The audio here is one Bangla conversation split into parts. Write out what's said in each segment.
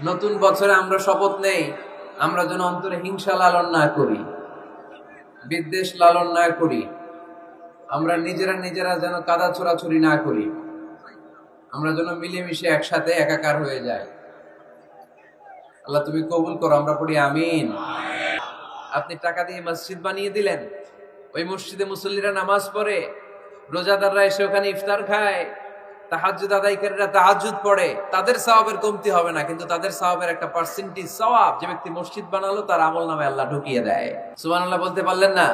নতুন বছরে আমরা শপথ নেই, আমরা যেন অন্তরে হিংসা লালন না করি, বিদ্বেষ লালন না করি, আমরা নিজেরা নিজেরা যেন কাদা ছোড়াছুরি না করি, আমরা যেন মিলেমিশে একসাথে একাকার হয়ে যাই। আল্লাহ তুমি কবুল করো, আমরা পড়ি আমিন। আপনি টাকা দিয়ে মসজিদ বানিয়ে দিলেন, ওই মসজিদে মুসল্লিরা নামাজ পড়ে, রোজাদাররা এসে ওখানে ইফতার খায়, তাহাজ্জুদ আদায়কারীরা তাহাজ্জুদ পড়ে, তাদের সওয়াবের কমতি হবে না, কিন্তু তাদের সওয়াবের একটা পার্সেন্টেজ সওয়াব যে ব্যক্তি মসজিদ বানালো তার আমলনামায় আল্লাহ ঢুকিয়ে দেয়। সুবহানাল্লাহ বলতে পারলেন না?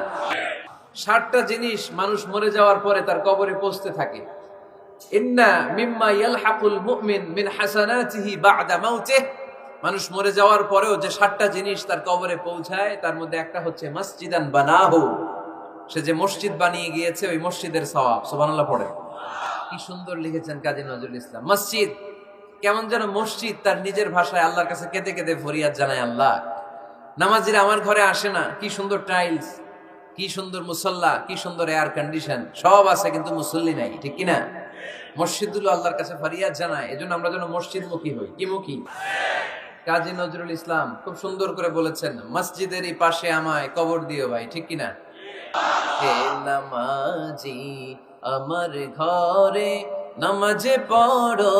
60টা জিনিস মানুষ মরে যাওয়ার পরে তার কবরে পৌঁছতে থাকে। ইন্না মিম্মা ইয়ালহাকুল মুমিন মিন হাসানাতিহি বা'দা মাউতিহি, মানুষ মরে যাওয়ার পরেও যে 60টা জিনিস তার কবরে পৌঁছায় তার মধ্যে একটা হচ্ছে মসজিদান বানাহু, সে যে মসজিদ বানিয়ে গিয়েছে ওই মসজিদের সওয়াব। সুবহানাল্লাহ পড়ে। কি সুন্দর লিখেছেন কাজী নজরুল ইসলাম। মসজিদ কেমন যেন মসজিদ তার নিজের ভাষায় আল্লাহর কাছে কেঁদে কেঁদে ফরিয়াদ জানায়, আল্লাহ নামাজিরা আমার ঘরে আসে না, কি সুন্দর টাইলস, কি সুন্দর মুসল্লা, কি সুন্দর এয়ার কন্ডিশন, সব আছে কিন্তু মুসল্লি নাই, ঠিক কিনা? মসজিদগুলো আল্লাহর কাছে ফরিয়াদ জানায়, এজন্য আমরা যেন মসজিদমুখী হই। কি মুখী? কাজী নজরুল ইসলাম খুব সুন্দর করে বলেছেন, মসজিদেরই পাশে আমায় কবর দিও ভাই, ঠিক কিনা? হে নামাজি আমার ঘরে নামাজে পড়ো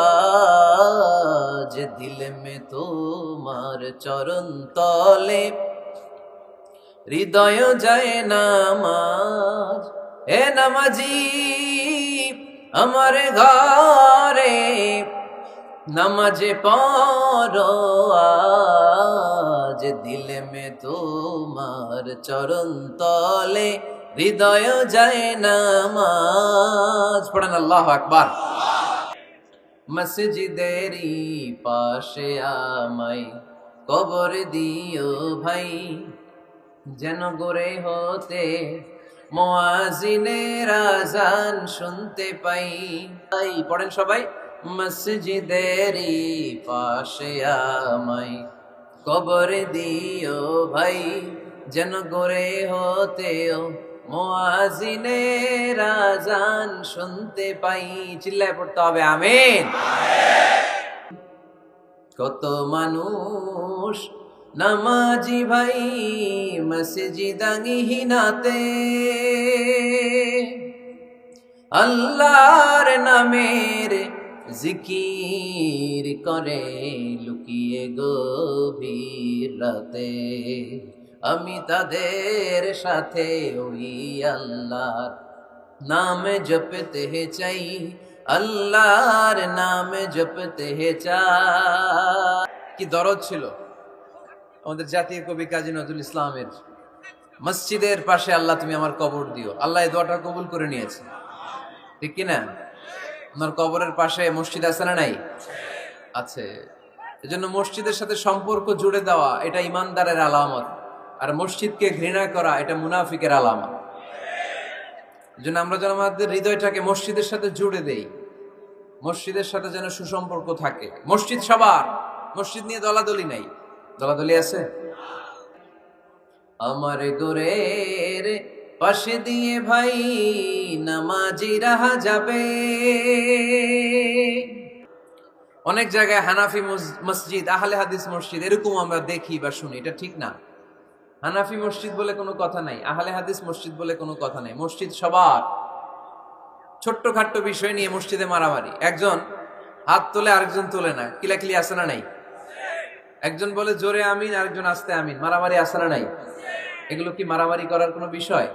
আজ, দিল মে তোমার চরণ তলে হৃদয় যায় নামাজ। হে নামাজি আমার ঘরে নামাজে পড়ো আজ, দিল মে তোমার চরণ তলে হৃদয় যায় নামাজ। পড়েন আল্লাহু আকবার। মসজিদেরই পাশে আমায় কবর দিও ভাই, যেন গড়ে হতে মুয়াজ্জিনের আযান শুনতে পাই। পড়েন সবাই, মসজিদেরই পাশে আমায় কবর দিও ভাই, যেন গড়ে হতেও মুয়াজ্জিনের আযান শুনতে পাই। চিল্লায় পড়তে হবে আমিন। কত মানুষ নামাজি ভাই মসজিদাঙ্গিহীনাতে, আল্লাহর নামের জিকির করে লুকিয়ে গভীর রাতে, আমি তাদের সাথে ওই আল্লাহর নাম জপতে চাই, আল্লাহর নাম জপতে চাই। কি দরদ ছিল আমাদের জাতীয় কবি কাজী নজরুল ইসলামের, মসজিদের পাশে আল্লাহ তুমি আমার কবর দিও। আল্লাহ এই দোয়াটা কবুল করে নিয়েছে, ঠিক কিনা? আপনার কবরের পাশে মসজিদ আছে না নাই? আছে। এজন্য মসজিদের সাথে সম্পর্ক জুড়ে দেওয়া এটা ইমানদারের আলামত, আর মসজিদকে ঘৃণা করা এটা মুনাফিকের আলামত। এজন্য আমরা যেন আমাদের হৃদয়টাকে মসজিদের সাথে জুড়ে দেই, মসজিদের সাথে যেন সুসম্পর্ক থাকে। মসজিদ সবার, মসজিদ নিয়ে দলাদলি নাই। দলাদলি আছে? আমার গোরের পাশে দিয়ে ভাই নামাজি রাহা যাবে। অনেক জায়গায় হানাফি মসজিদ, আহলে হাদিস মসজিদ এরকম আমরা দেখি বা শুনি, এটা ঠিক না। হানাফি মসজিদ বলে কোনো কথা নাই, আহলে হাদিস মসজিদ বলে কোনো কথা নাই। মসজিদ সবার। ছোট্ট খাট্ট বিষয় নিয়ে মসজিদে মারামারি, একজন হাত তোলে আরেকজন তোলে না, কিলাকিলি আছে না নাই? একজন বলে জোরে আমিন, আরেকজন আস্তে আমিন, মারামারি আছে না নাই? এগুলো কি মারামারি করার কোনো বিষয়?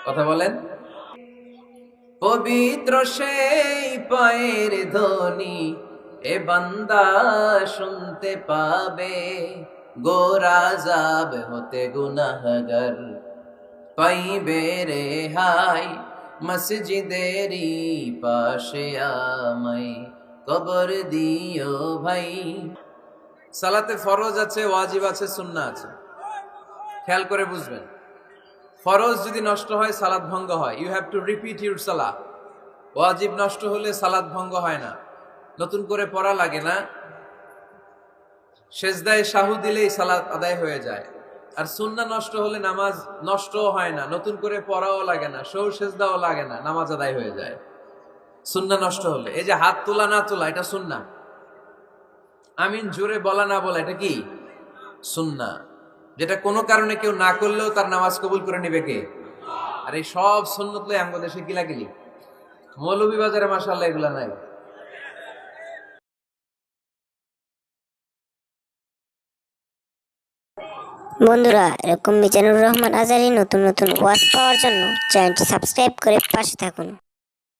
কথা বলেন। পবিত্র সেই পায়ের ধ্বনি এ বান্দা শুনতে পাবে, গোরা যাব হতে গুনাহগার পাইবে রেহাই, মসজিদেরই পাশে আমায় কবর দিও ভাই। সালাতে ফরজ আছে, ওয়াজিব আছে, সুন্নাহ আছে। খেয়াল করে বুঝবেন, ফরজ যদি নষ্ট হয় সালাত ভঙ্গ হয়, you have to repeat your সালাত। ওয়াজিব নষ্ট হলে সালাত ভঙ্গ হয় না, নতুন করে পড়া লাগে না, সেজদায় সাহু দিলেই সালাত আদায় হয়ে যায়। আর সুন্নাহ নষ্ট হলে নামাজ নষ্টও হয় না, নতুন করে পড়াও লাগে না, সৌ সেজদাও লাগে না, নামাজ আদায় হয়ে যায় সুন্নাহ নষ্ট হলে। এই যে হাত তোলা না তোলা, এটা সুন্নাহ। আমিন জোরে বলা না বলা এটা কি সুন্নাহ, যেটা কোনো কারণে কেউ না করলেও তার নামাজ কবুল করে নেবে কে? আর এই সব সুন্নত লই আমগো দেশে কিলাকিলি, মৌলভীবাজারে মাশাআল্লাহ এগুলা নাই। বন্ধুরা, এরকম মিজানুর রহমান আজারি নতুন নতুন ওয়াজ পাওয়ার জন্য চ্যানেলটি সাবস্ক্রাইব করে পাশে থাকুন।